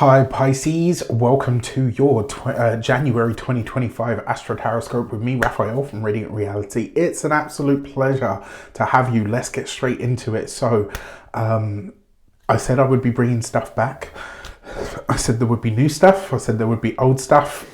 Hi Pisces, welcome to your January 2025 AstroTarot with me, Raphael from Reydiant Reality. It's an absolute pleasure to have you. Let's get straight into it. So, I said I would be bringing stuff back. I said there would be new stuff. I said there would be old stuff.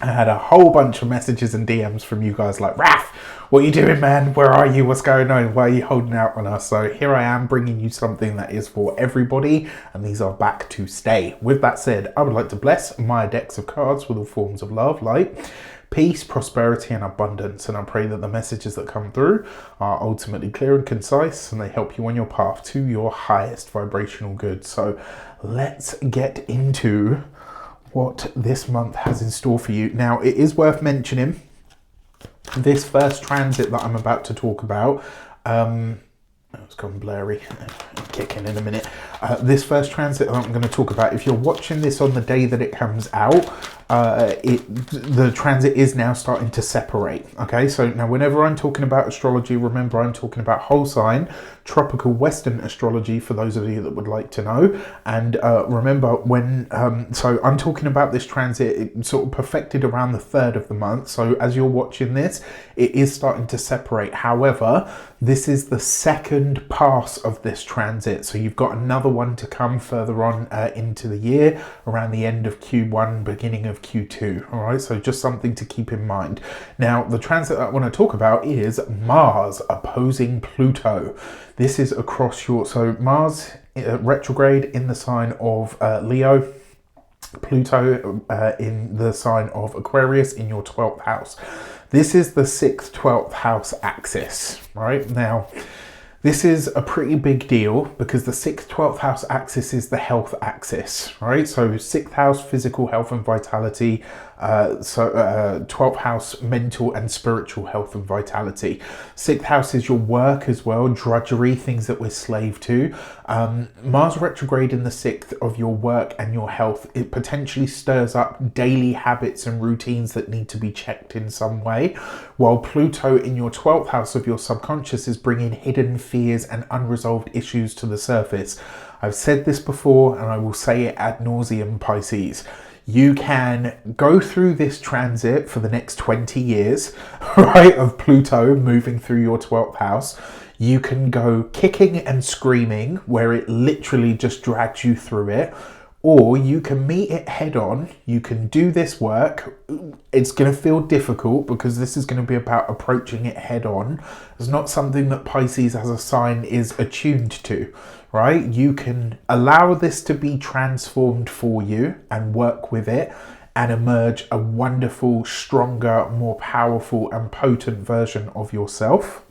I had a whole bunch of messages and DMs from you guys like, Raph, what are you doing, man? Where are you? What's going on? Why are you holding out on us? So here I am bringing you something that is for everybody, and these are back to stay. With that said, I would like to bless my decks of cards with all forms of love, light, peace, prosperity, and abundance. And I pray that the messages that come through are ultimately clear and concise, and they help you on your path to your highest vibrational good. So let's get into what this month has in store for you. Now, it is worth mentioning this first transit that I'm about to talk about. It's gone blurry. Kicking in a minute. This first transit that I'm going to talk about, if you're watching this on the day that it comes out, the transit is now starting to separate. Okay, so now whenever I'm talking about astrology, remember I'm talking about whole sign, tropical Western astrology for those of you that would like to know. And remember when, so I'm talking about this transit, it sort of perfected around the 3rd of the month. So as you're watching this, it is starting to separate. However, this is the second pass of this transit. So you've got another one to come further on into the year, around the end of Q1, beginning of Q2. All right, so just something to keep in mind. Now, the transit that I want to talk about is Mars opposing Pluto. This is across your, so Mars retrograde in the sign of Leo, Pluto in the sign of Aquarius in your 12th house. This is the 6th, 12th house axis, right? Now, this is a pretty big deal because the 6th, 12th house axis is the health axis, right? So 6th house, physical health and vitality. 12th house, mental and spiritual health and vitality. 6th house is your work as well, drudgery, things that we're slave to. Mars retrograde in the 6th of your work and your health, it potentially stirs up daily habits and routines that need to be checked in some way, while Pluto in your 12th house of your subconscious is bringing hidden fears and unresolved issues to the surface. I've said this before and I will say it ad nauseum, Pisces. You can go through this transit for the next 20 years, right, of Pluto moving through your 12th house. You can go kicking and screaming where it literally just drags you through it, or you can meet it head on. You can do this work. It's going to feel difficult because this is going to be about approaching it head on. It's not something that Pisces as a sign is attuned to, right? You can allow this to be transformed for you and work with it and emerge a wonderful, stronger, more powerful and potent version of yourself.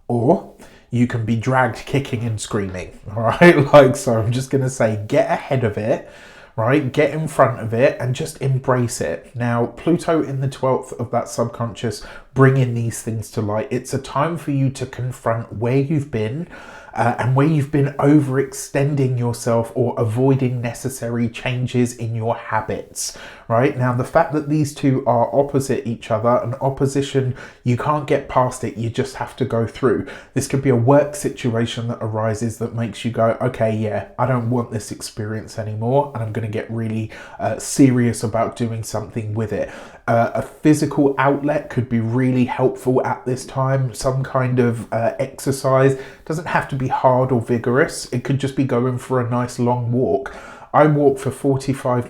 Or you can be dragged kicking and screaming, all right? Like, so I'm just going to say, get ahead of it, right? Get in front of it and just embrace it. Now, Pluto in the 12th of that subconscious, bringing these things to light. It's a time for you to confront where you've been and where you've been overextending yourself or avoiding necessary changes in your habits, right? Now, the fact that these two are opposite each other, an opposition, you can't get past it, you just have to go through. This could be a work situation that arises that makes you go, okay, yeah, I don't want this experience anymore, and I'm going to get really serious about doing something with it. A physical outlet could be really helpful at this time. Some kind of exercise doesn't have to be hard or vigorous. It could just be going for a nice long walk. I walk for 45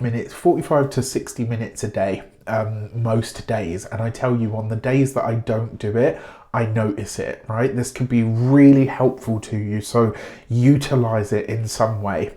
to 60 minutes a day, most days. And I tell you, on the days that I don't do it, I notice it, right? This could be really helpful to you. So utilize it in some way.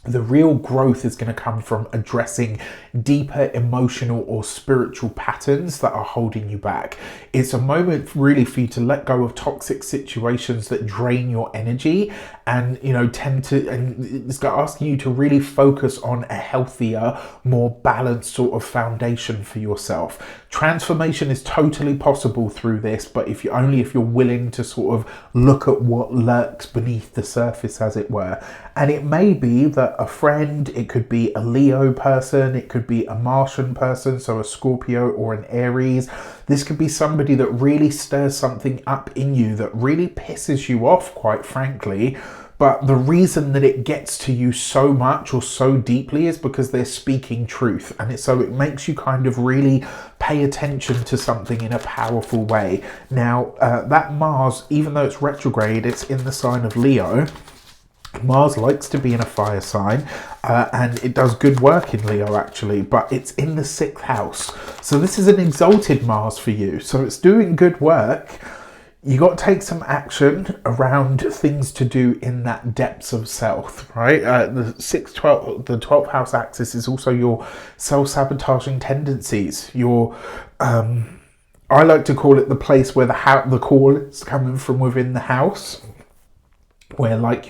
The real growth is going to come from addressing deeper emotional or spiritual patterns that are holding you back. It's a moment really for you to let go of toxic situations that drain your energy and, you know, and it's asking you to really focus on a healthier, more balanced sort of foundation for yourself. Transformation is totally possible through this, but if you're willing to sort of look at what lurks beneath the surface, as it were. And it may be that a friend, it could be a Leo person, it could be a Martian person, so a Scorpio or an Aries. This could be somebody that really stirs something up in you that really pisses you off, quite frankly, But the reason that it gets to you so much or so deeply is because they're speaking truth. And so it makes you kind of really pay attention to something in a powerful way. Now, that Mars, even though it's retrograde, it's in the sign of Leo. Mars likes to be in a fire sign, and it does good work in Leo actually, but it's in the 6th house. So this is an exalted Mars for you. So it's doing good work. You got to take some action around things to do in that depths of self, right? The 12th house axis is also your self-sabotaging tendencies. Your, I like to call it the place where the call is coming from within the house, where like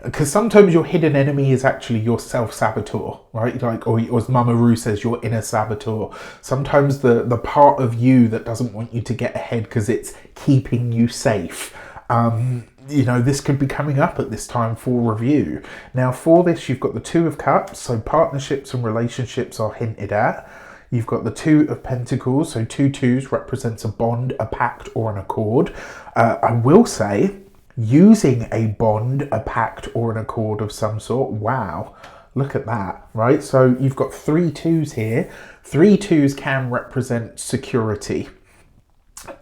because sometimes your hidden enemy is actually your self-saboteur, right? Like, or as Mama Ru says, your inner saboteur. Sometimes the part of you that doesn't want you to get ahead because it's keeping you safe. You know, this could be coming up at this time for review. Now, for this, you've got the 2 of Cups, so partnerships and relationships are hinted at. You've got the 2 of Pentacles, so 2 2s represents a bond, a pact, or an accord. I will say, using a bond, a pact, or an accord of some sort. Wow, look at that, right? So you've got 3 2s here. 3 2s can represent security.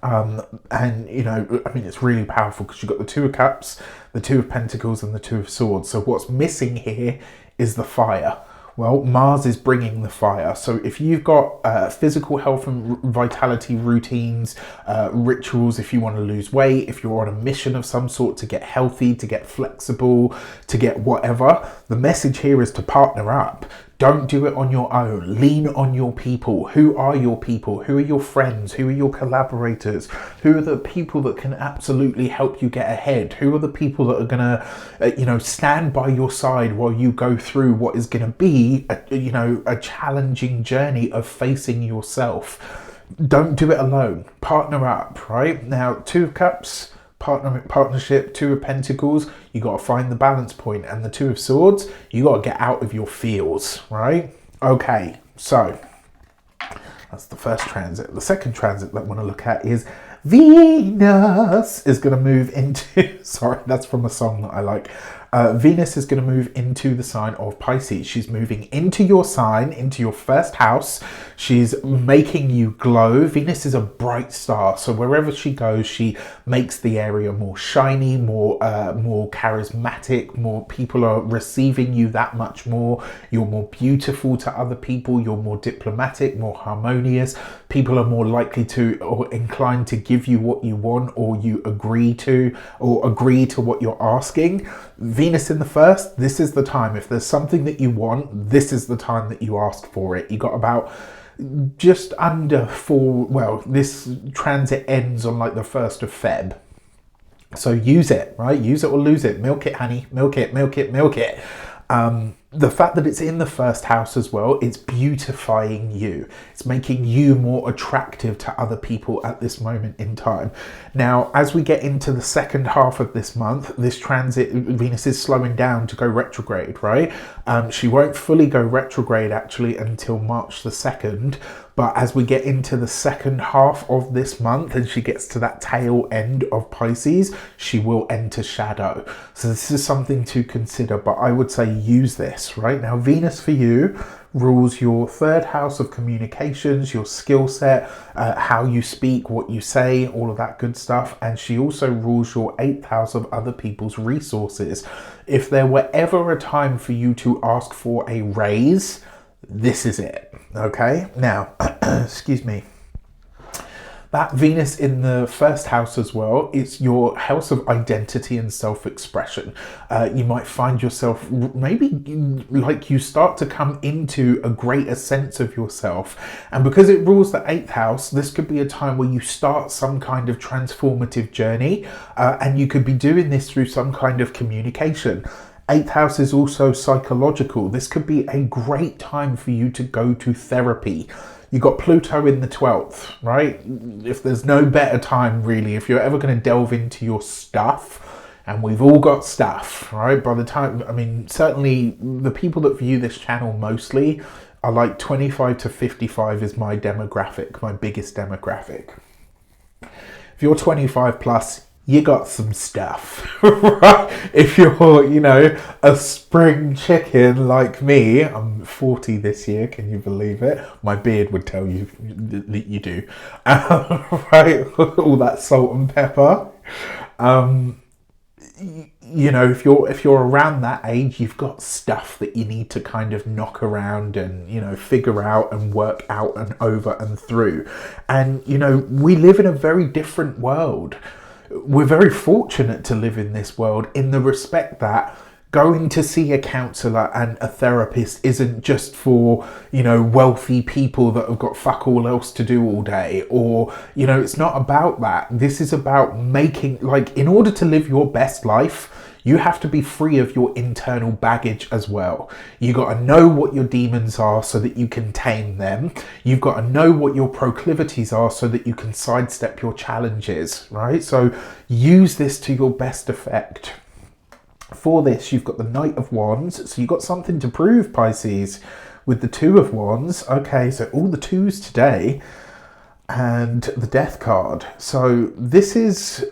And, you know, I mean, it's really powerful because you've got the 2 of Cups, the 2 of Pentacles, and the 2 of Swords. So what's missing here is the fire. Well, Mars is bringing the fire. So if you've got physical health and vitality routines, rituals, if you want to lose weight, if you're on a mission of some sort to get healthy, to get flexible, to get whatever, the message here is to partner up. Don't do it on your own. Lean on your people. Who are your people? Who are your friends? Who are your collaborators? Who are the people that can absolutely help you get ahead? Who are the people that are going to, you know, stand by your side while you go through what is going to be, a challenging journey of facing yourself? Don't do it alone. Partner up, right? Now, 2 of Cups, partnership, 2 of Pentacles, you got to find the balance point, and the 2 of Swords, you got to get out of your feels, right? Okay, so that's the first transit. The second transit that I want to look at is Venus is going to move into, sorry, that's from a song that I like. Venus is going to move into the sign of Pisces. She's moving into your sign, into your 1st house. She's making you glow. Venus is a bright star, so wherever she goes, she makes the area more shiny, more charismatic. More people are receiving you that much more. You're more beautiful to other people. You're more diplomatic, more harmonious. People are more likely to or inclined to give you what you want, or you agree to what you're asking. Venus in the 1st, this is the time. If there's something that you want, this is the time that you ask for it. You got about just under 4, well, this transit ends on like the 1st of Feb. So use it, right? Use it or lose it. Milk it, honey. Milk it, milk it, milk it. The fact that it's in the 1st house as well, it's beautifying you. It's making you more attractive to other people at this moment in time. Now, as we get into the 2nd half of this month, this transit, Venus is slowing down to go retrograde, right? She won't fully go retrograde actually until March the 2nd. But as we get into the 2nd half of this month and she gets to that tail end of Pisces, she will enter shadow. So this is something to consider, but I would say use this, right? Now, Venus for you rules your 3rd house of communications, your skill set, how you speak, what you say, all of that good stuff. And she also rules your 8th house of other people's resources. If there were ever a time for you to ask for a raise, this is it. Okay, now, excuse me. That Venus in the 1st house as well, it's your house of identity and self-expression. You might find yourself, maybe like you start to come into a greater sense of yourself. And because it rules the 8th house, this could be a time where you start some kind of transformative journey. And you could be doing this through some kind of communication. 8th house is also psychological. This could be a great time for you to go to therapy. You got Pluto in the 12th, right? If there's no better time really, if you're ever going to delve into your stuff, and we've all got stuff, right? By the time, I mean, certainly the people that view this channel mostly are like 25 to 55 is my demographic, my biggest demographic. If you're 25 plus, you got some stuff, right? If you're, you know, a spring chicken like me, I'm 40 this year, can you believe it? My beard would tell you that you do, right? All that salt and pepper. You know, if you're around that age, you've got stuff that you need to kind of knock around and, you know, figure out and work out and over and through. And, you know, we live in a very different world. We're very fortunate to live in this world in the respect that going to see a counsellor and a therapist isn't just for, you know, wealthy people that have got fuck all else to do all day, or, you know, it's not about that. This is about making, like, in order to live your best life, you have to be free of your internal baggage as well. You got to know what your demons are so that you can tame them. You've got to know what your proclivities are so that you can sidestep your challenges, right? So use this to your best effect. For this, you've got the Knight of Wands, so you've got something to prove, Pisces, with the Two of Wands. Okay, so all the twos today, and the Death card. So this is,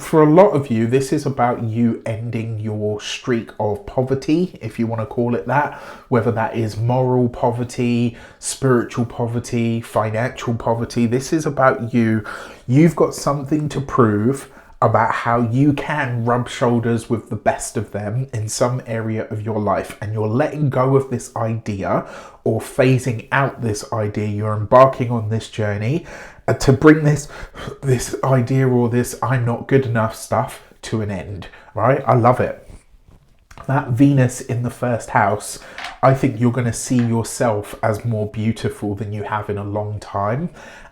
for a lot of you, this is about you ending your streak of poverty, if you want to call it that, whether that is moral poverty, spiritual poverty, financial poverty. This is about you. You've got something to prove about how you can rub shoulders with the best of them in some area of your life, and you're letting go of this idea or phasing out this idea. You're embarking on this journey to bring this idea or this I'm not good enough stuff to an end, right? I love it. That Venus in the first house, I think you're going to see yourself as more beautiful than you have in a long time.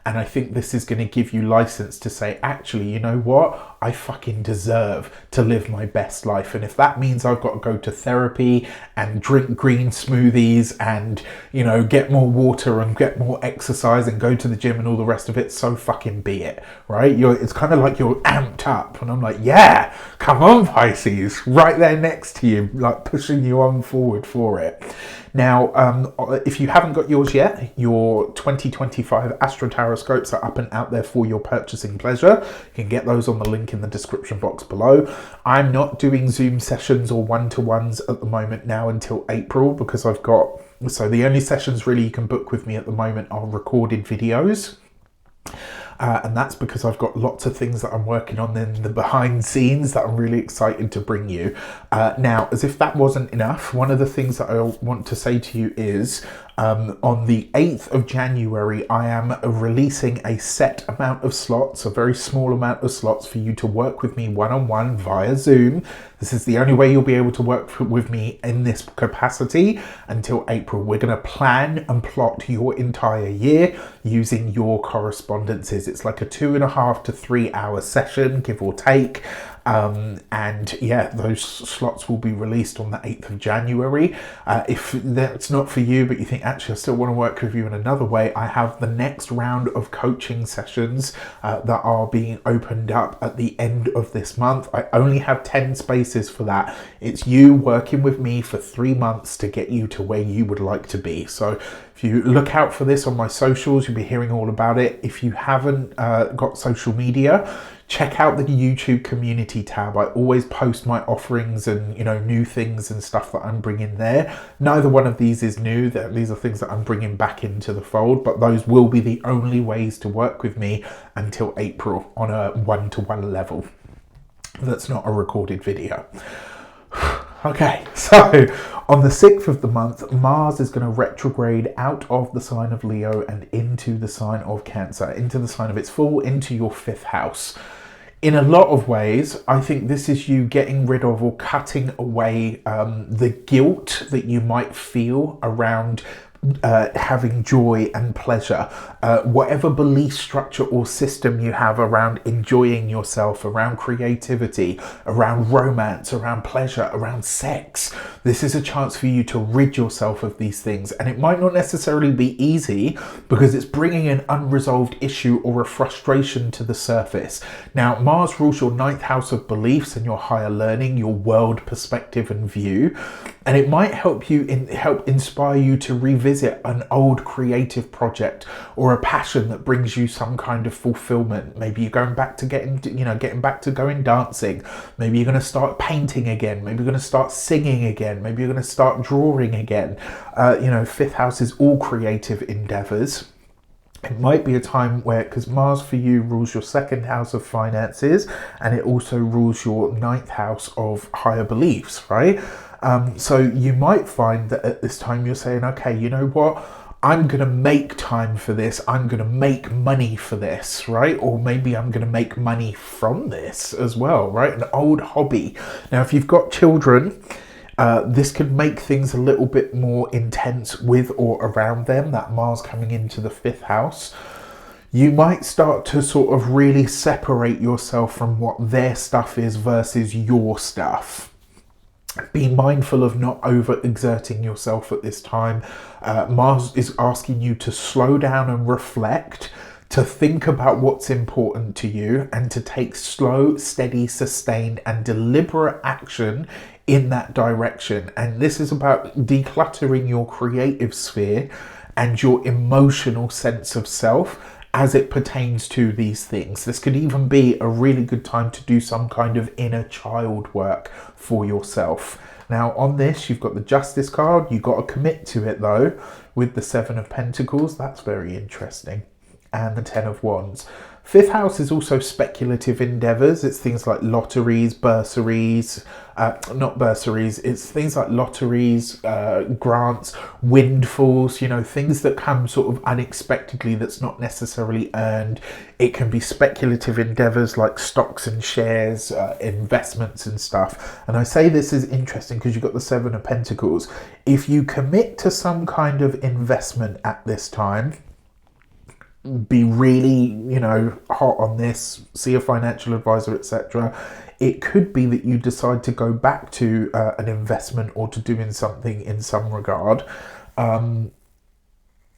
And I think this is going to give you license to say, actually, you know what? I fucking deserve to live my best life. And if that means I've got to go to therapy and drink green smoothies and, you know, get more water and get more exercise and go to the gym and all the rest of it, so fucking be it, right? It's kind of like you're amped up. And I'm like, yeah, come on, Pisces, right there next to you, like pushing you on forward for it. Now, if you haven't got yours yet, your 2025 AstroTarot scopes are up and out there for your purchasing pleasure. You can get those on the link in the description box below. I'm not doing Zoom sessions or one-to-ones at the moment now until April, because so the only sessions really you can book with me at the moment are recorded videos. And that's because I've got lots of things that I'm working on in the behind scenes that I'm really excited to bring you. Now, as if that wasn't enough, one of the things that I want to say to you is on the 8th of January, I am releasing a set amount of slots, a very small amount of slots for you to work with me one-on-one via Zoom. This is the only way you'll be able to work with me in this capacity until April. We're going to plan and plot your entire year using your correspondences. It's like a 2.5 to 3 hour session, give or take. And yeah, those slots will be released on the 8th of January. If that's not for you, but you think, actually, I still want to work with you in another way, I have the next round of coaching sessions that are being opened up at the end of this month. I only have 10 spaces for that. It's you working with me for 3 months to get you to where you would like to be. So if you look out for this on my socials, you'll be hearing all about it. If you haven't got social media, check out the YouTube community tab. I always post my offerings and, you know, new things and stuff that I'm bringing there. Neither one of these is new. These are things that I'm bringing back into the fold, but those will be the only ways to work with me until April on a one-to-one level. That's not a recorded video. Okay, so on the 6th of the month, Mars is going to retrograde out of the sign of Leo and into the sign of Cancer, into the sign of its fall, into your 5th house. In a lot of ways, I think this is you getting rid of or cutting away the guilt that you might feel around having joy and pleasure, whatever belief structure or system you have around enjoying yourself, around creativity, around romance, around pleasure, around sex. This is a chance for you to rid yourself of these things, and it might not necessarily be easy because it's bringing an unresolved issue or a frustration to the surface. Now, Mars rules your 9th house of beliefs and your higher learning, your world perspective and view, and it might help you help inspire you to revisit an old creative project or or a passion that brings you some kind of fulfillment. Maybe you're going back to getting back to going dancing. Maybe you're going to start painting again. Maybe you're going to start singing again. Maybe you're going to start drawing again. Fifth house is all creative endeavors. It might be a time where, because Mars for you rules your second house of finances, and it also rules your ninth house of higher beliefs, right? So you might find that at this time you're saying, okay, you know what? I'm going to make time for this. I'm going to make money for this, right? Or maybe I'm going to make money from this as well, right? An old hobby. Now, if you've got children, this could make things a little bit more intense with or around them, that Mars coming into the fifth house. You might start to sort of really separate yourself from what their stuff is versus your stuff. Be mindful of not overexerting yourself at this time. Mars is asking you to slow down and reflect, to think about what's important to you, and to take slow, steady, sustained and deliberate action in that direction. And this is about decluttering your creative sphere and your emotional sense of self as it pertains to these things. This could even be a really good time to do some kind of inner child work for yourself. Now on this, you've got the Justice card. You've got to commit to it though, with the Seven of Pentacles. That's very interesting. And the Ten of Wands. Fifth house is also speculative endeavors. It's things like lotteries, bursaries, not bursaries. It's things like lotteries, grants, windfalls, things that come sort of unexpectedly that's not necessarily earned. It can be speculative endeavors like stocks and shares, investments and stuff. And I say this is interesting because you've got the Seven of Pentacles. If you commit to some kind of investment at this time, be really, hot on this, see a financial advisor, etc. It could be that you decide to go back to an investment or to doing something in some regard.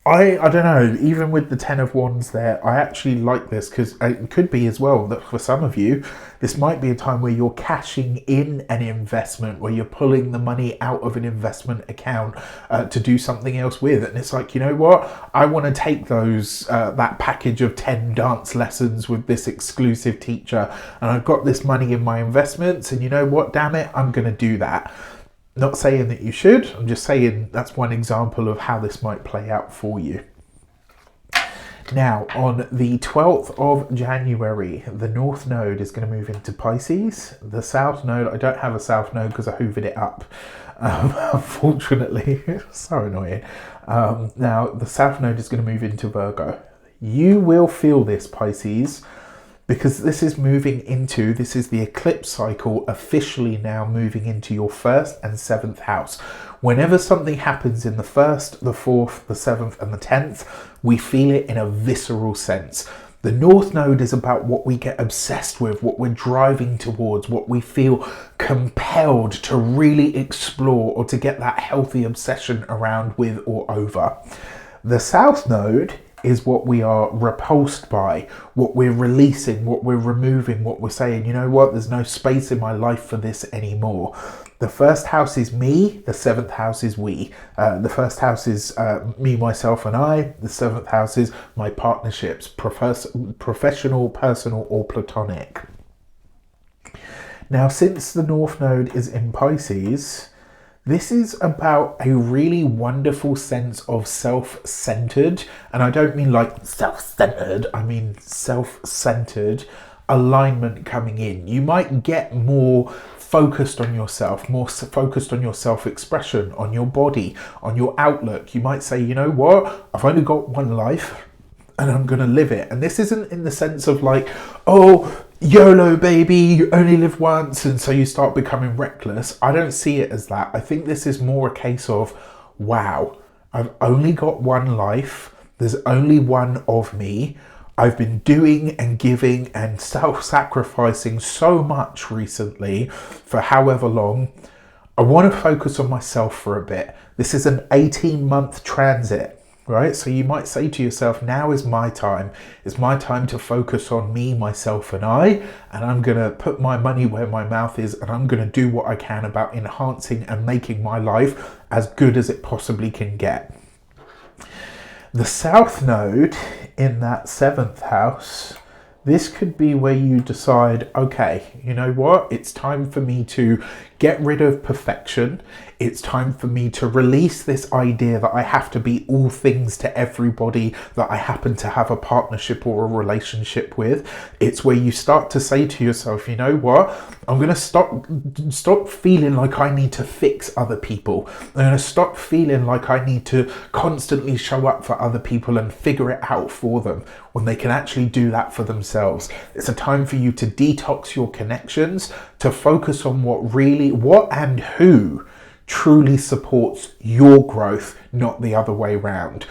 I don't know, even with the Ten of Wands there, I actually like this because it could be as well that for some of you, this might be a time where you're cashing in an investment, where you're pulling the money out of an investment account to do something else with. And it's like, you know what? I want to take that package of 10 dance lessons with this exclusive teacher, and I've got this money in my investments, and you know what? Damn it, I'm going to do that. Not saying that you should, I'm just saying that's one example of how this might play out for you. Now, on the 12th of January, the North Node is going to move into Pisces. The South Node, I don't have a South Node because I hoovered it up, unfortunately. So annoying. Now, the South Node is going to move into Virgo. You will feel this, Pisces, because this is the eclipse cycle officially now moving into your 1st and 7th house. Whenever something happens in the 1st, the 4th, the 7th and the 10th, we feel it in a visceral sense. The North Node is about what we get obsessed with, what we're driving towards, what we feel compelled to really explore or to get that healthy obsession around with or over. The South Node is what we are repulsed by, what we're releasing, what we're removing, what we're saying, you know what, there's no space in my life for this anymore. The 1st house is me, the 7th house is we. The 1st house is me, myself and I. The 7th house is my partnerships, professional, personal or platonic. Now, since the North Node is in Pisces, this is about a really wonderful sense of self-centered, and I don't mean like self-centered, I mean self-centered alignment coming in. You might get more focused on yourself, more focused on your self-expression, on your body, on your outlook. You might say, you know what, I've only got one life and I'm going to live it. And this isn't in the sense of like, oh, YOLO baby, you only live once, and so you start becoming reckless. I don't see it as that. I think this is more a case of, wow, I've only got one life. There's only one of me. I've been doing and giving and self-sacrificing so much recently for however long. I want to focus on myself for a bit. This is an 18-month transit. Right? So you might say to yourself, now is my time. It's my time to focus on me, myself and I, and I'm going to put my money where my mouth is, and I'm going to do what I can about enhancing and making my life as good as it possibly can get. The South Node in that 7th house, this could be where you decide, okay, you know what? It's time for me to get rid of perfection. It's time for me to release this idea that I have to be all things to everybody that I happen to have a partnership or a relationship with. It's where you start to say to yourself, you know what? I'm going to stop feeling like I need to fix other people. I'm going to stop feeling like I need to constantly show up for other people and figure it out for them when they can actually do that for themselves. It's a time for you to detox your connections, to focus on what and who truly supports your growth, not the other way around.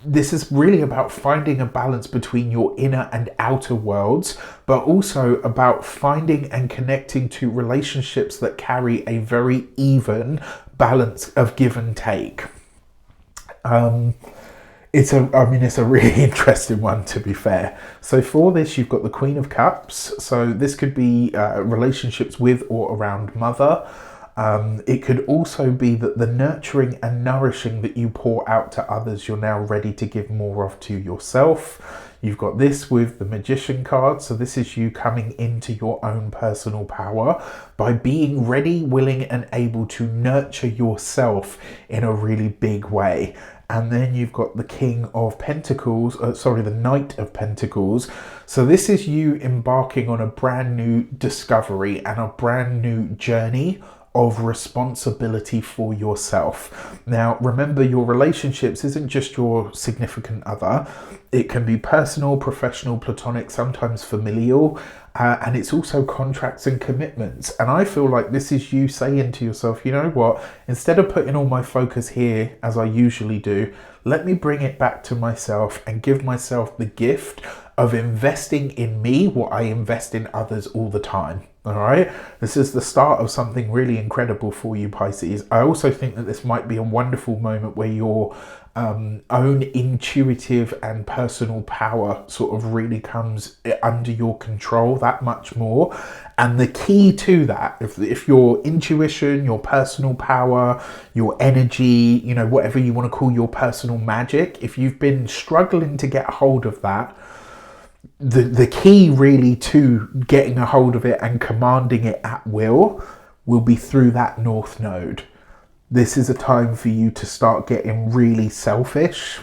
This is really about finding a balance between your inner and outer worlds, but also about finding and connecting to relationships that carry a very even balance of give and take. It's a really interesting one, to be fair. So for this, you've got the Queen of Cups. So this could be relationships with or around mother. It could also be that the nurturing and nourishing that you pour out to others, you're now ready to give more of to yourself. You've got this with the Magician card. So this is you coming into your own personal power by being ready, willing, and able to nurture yourself in a really big way. And then you've got the King of Pentacles, the Knight of Pentacles. So this is you embarking on a brand new discovery and a brand new journey of responsibility for yourself. Now, remember, your relationships isn't just your significant other. It can be personal, professional, platonic, sometimes familial, and it's also contracts and commitments. And I feel like this is you saying to yourself, you know what, instead of putting all my focus here as I usually do, let me bring it back to myself and give myself the gift of investing in me what I invest in others all the time. All right, this is the start of something really incredible for you, Pisces. I also think that this might be a wonderful moment where your own intuitive and personal power sort of really comes under your control that much more. And the key to that, if your intuition, your personal power, your energy, you know, whatever you want to call your personal magic, if you've been struggling to get a hold of that, the key really to getting a hold of it and commanding it at will be through that North Node. This is a time for you to start getting really selfish.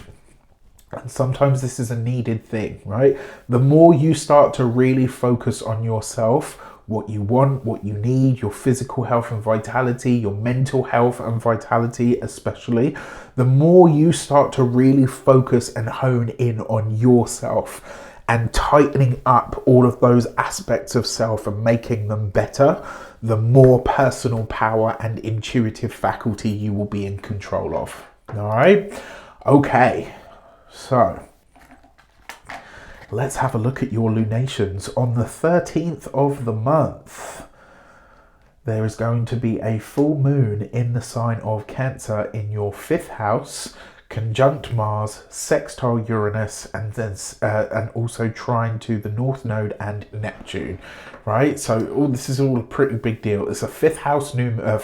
And sometimes this is a needed thing, right? The more you start to really focus on yourself, what you want, what you need, your physical health and vitality, your mental health and vitality especially, the more you start to really focus and hone in on yourself and tightening up all of those aspects of self and making them better, the more personal power and intuitive faculty you will be in control of. All right? Okay, so let's have a look at your lunations. On the 13th of the month, there is going to be a full moon in the sign of Cancer in your 5th house, conjunct Mars, sextile Uranus, and then and also trine to the North Node and Neptune, right? So this is all a pretty big deal. It's a 5th house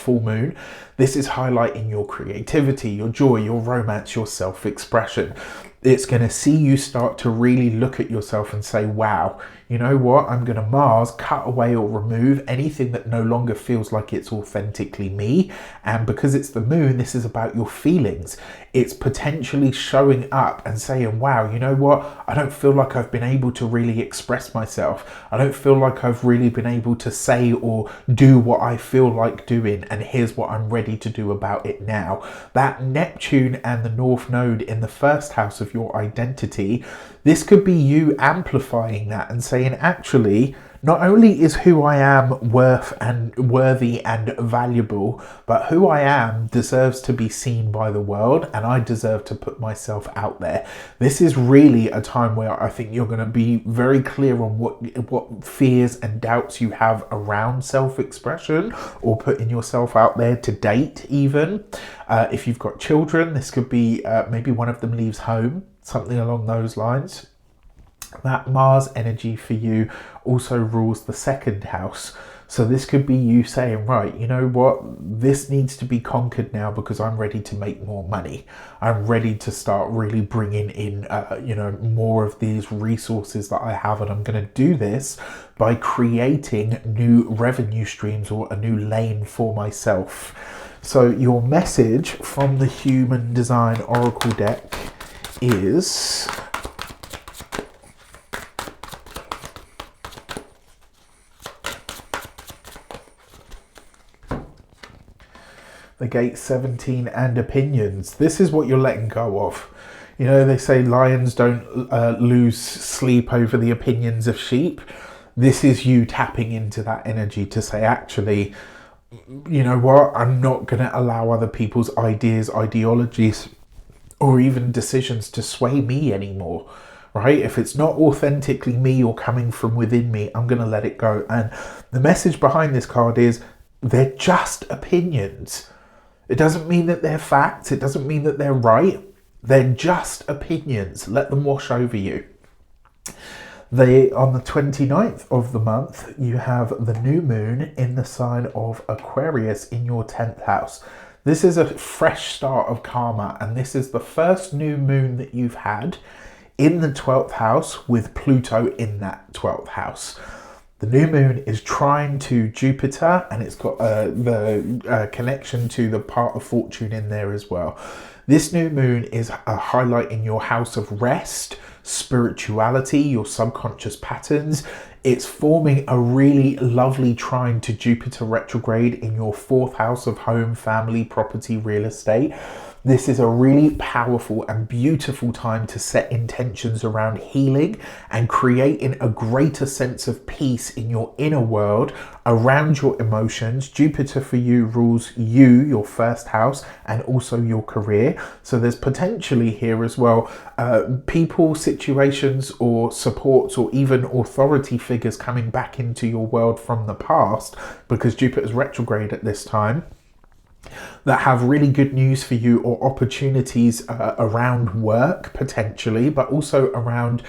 full moon. This is highlighting your creativity, your joy, your romance, your self-expression. It's going to see you start to really look at yourself and say, wow, you know what? I'm going to Mars, cut away or remove anything that no longer feels like it's authentically me. And because it's the moon, this is about your feelings. It's potentially showing up and saying, wow, you know what? I don't feel like I've been able to really express myself. I don't feel like I've really been able to say or do what I feel like doing. And here's what I'm ready to do about it now. That Neptune and the North Node in the 1st house of your identity, this could be you amplifying that and saying, actually, not only is who I am worthy and valuable, but who I am deserves to be seen by the world, and I deserve to put myself out there. This is really a time where I think you're going to be very clear on what fears and doubts you have around self-expression or putting yourself out there to date even. If you've got children, this could be maybe one of them leaves home, something along those lines. That Mars energy for you also rules the 2nd house. So this could be you saying, right, you know what, this needs to be conquered now because I'm ready to make more money. I'm ready to start really bringing in, more of these resources that I have. And I'm going to do this by creating new revenue streams or a new lane for myself. So your message from the Human Design Oracle deck is... the gate 17 and opinions. This is what you're letting go of. You know, they say lions don't lose sleep over the opinions of sheep. This is you tapping into that energy to say, actually, you know what, I'm not going to allow other people's ideas, ideologies, or even decisions to sway me anymore. Right? If it's not authentically me or coming from within me, I'm going to let it go. And the message behind this card is, they're just opinions. It doesn't mean that they're facts. It doesn't mean that they're right. They're just opinions. Let them wash over you. On the 29th of the month, you have the new moon in the sign of Aquarius in your 10th house. This is a fresh start of karma, and this is the first new moon that you've had in the 12th house with Pluto in that 12th house. The new moon is trine to Jupiter, and it's got the connection to the part of fortune in there as well. This new moon is a highlight in your house of rest, spirituality, your subconscious patterns. It's forming a really lovely trine to Jupiter retrograde in your 4th house of home, family, property, real estate. This is a really powerful and beautiful time to set intentions around healing and creating a greater sense of peace in your inner world around your emotions. Jupiter for you rules you, your 1st house, and also your career. So there's potentially here as well people, situations, or supports, or even authority figures coming back into your world from the past, because Jupiter's retrograde at this time, that have really good news for you, or opportunities around work potentially, but also around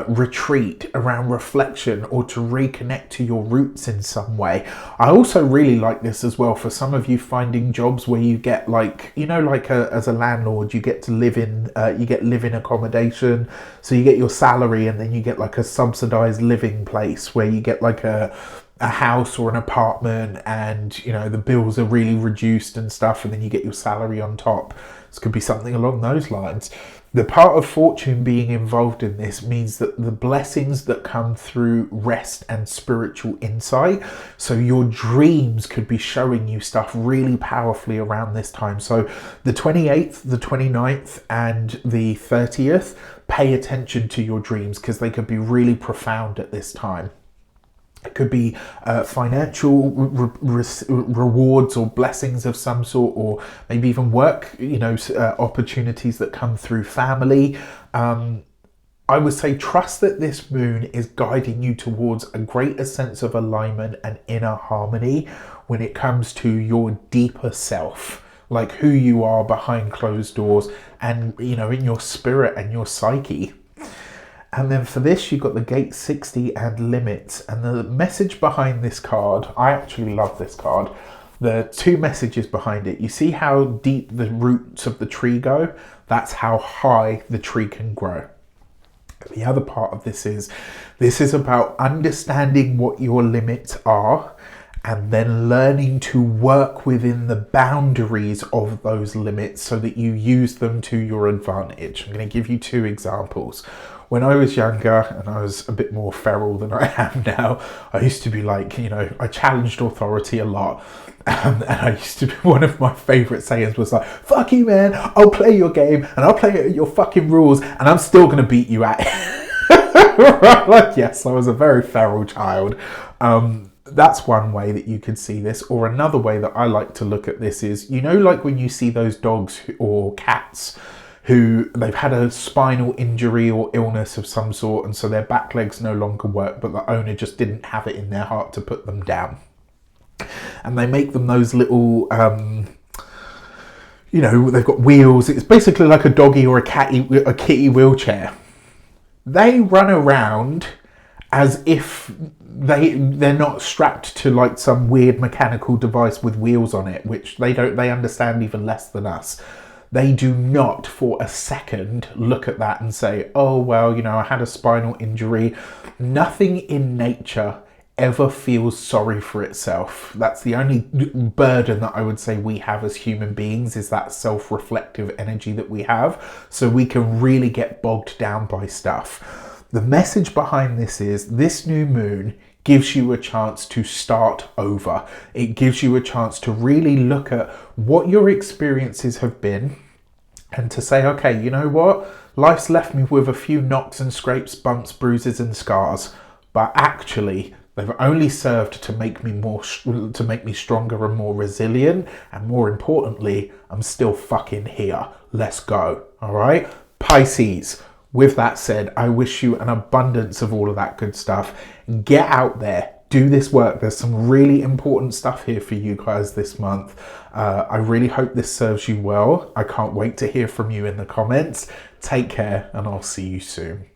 retreat, around reflection, or to reconnect to your roots in some way. I also really like this as well for some of you finding jobs where you get as a landlord, you get to live in live-in accommodation. So you get your salary and then you get like a subsidized living place where you get like a house or an apartment, and the bills are really reduced and stuff, and then you get your salary on top. This could be something along those lines. The part of fortune being involved in this means that the blessings that come through rest and spiritual insight, so your dreams could be showing you stuff really powerfully around this time. So the 28th, the 29th, and the 30th, pay attention to your dreams, because they could be really profound at this time. It could be financial rewards or blessings of some sort, or maybe even work, opportunities that come through family. I would say trust that this moon is guiding you towards a greater sense of alignment and inner harmony when it comes to your deeper self, like who you are behind closed doors and, in your spirit and your psyche. And then for this, you've got the gate 60 and limits. And the message behind this card, I actually love this card. The 2 messages behind it. You see how deep the roots of the tree go? That's how high the tree can grow. The other part of this is about understanding what your limits are, and then learning to work within the boundaries of those limits so that you use them to your advantage. I'm going to give you 2 examples. When I was younger and I was a bit more feral than I am now, I used to be like, I challenged authority a lot. And I used to be, one of my favourite sayings was like, fuck you, man, I'll play your game and I'll play your fucking rules and I'm still going to beat you at it. Right? Like, yes, I was a very feral child. That's one way that you could see this. Or another way that I like to look at this is, like when you see those dogs or cats who they've had a spinal injury or illness of some sort, and so their back legs no longer work, but the owner just didn't have it in their heart to put them down. And they make them those little, they've got wheels. It's basically like a doggy or a kitty wheelchair. They run around as if they're not strapped to like some weird mechanical device with wheels on it, which they understand even less than us. They do not for a second look at that and say, oh, well, you know, I had a spinal injury. Nothing in nature ever feels sorry for itself. That's the only burden that I would say we have as human beings, is that self-reflective energy that we have. So we can really get bogged down by stuff. The message behind this is this new moon gives you a chance to start over. It gives you a chance to really look at what your experiences have been and to say, okay, you know what? Life's left me with a few knocks and scrapes, bumps, bruises and scars, but actually they've only served to make me stronger and more resilient, and more importantly, I'm still fucking here. Let's go. All right, Pisces. With that said, I wish you an abundance of all of that good stuff. Get out there, do this work. There's some really important stuff here for you guys this month. I really hope this serves you well. I can't wait to hear from you in the comments. Take care, and I'll see you soon.